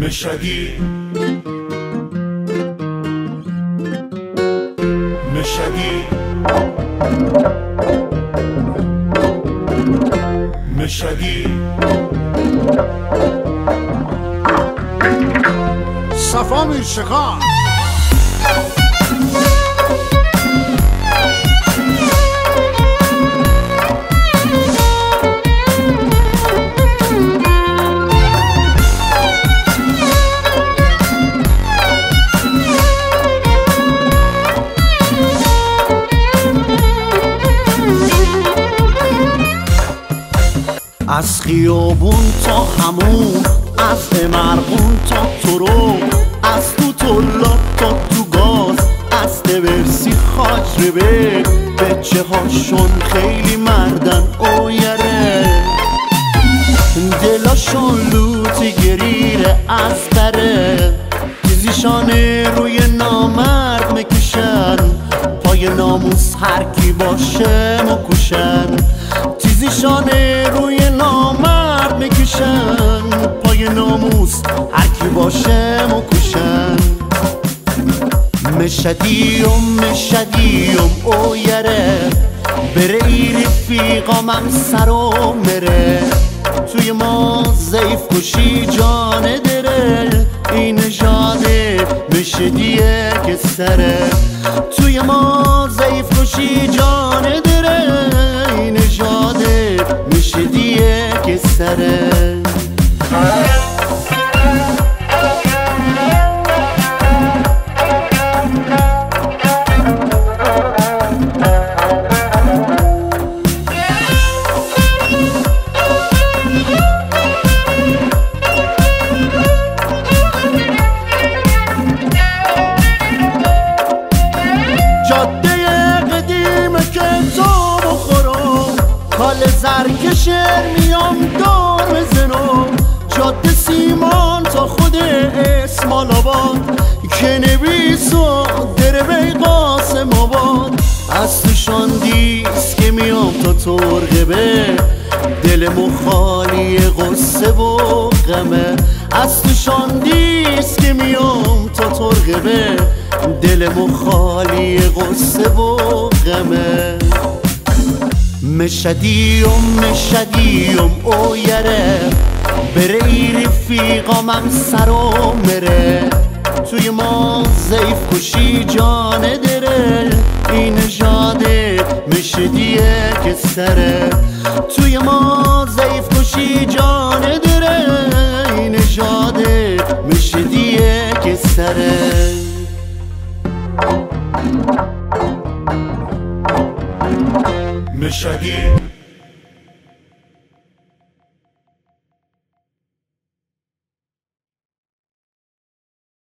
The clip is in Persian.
مشگی مشگی مشگی صفا میرشکان از خیابون تا همون، از مرغون تا ترو، از تو طلا تا تو گاز، از تبرسی خاج ربه بچه هاشون خیلی مردن اویره، دلاشون لوتی گریره از بره، چیزیشان روی نامرد میکشن، پای ناموس هر کی باشه مکشن، چیزیشان روی نامرد میکشن، پای ناموس هر کی باشه مکشن. مشدیم اویره بره ای رفیقامم سرو مره، توی ما ضعیف کشی جان دره، این نژاده مشدیه که سره، توی ما ضعیف کشی جان دره، این نژاده مشدیه که سره. کال زرکشر میام دار بزنم، جاده سیمان تا خود اسمال آباد، که نویس و در بی قاسم آباد، از توشان دیست که میام تا ترقبه، دل مخالی غصه و غمه، از توشان دیست که میام تا ترقبه، دل مخالی غصه و غمه. مشدیم اویره بره ای رفیقامم سرو مره، توی ما ضعیف کشی جان دره، این نژاده مشدیه که سره، توی ما ضعیف کشی جان دره، این نژاده مشدیه که سره. مشگی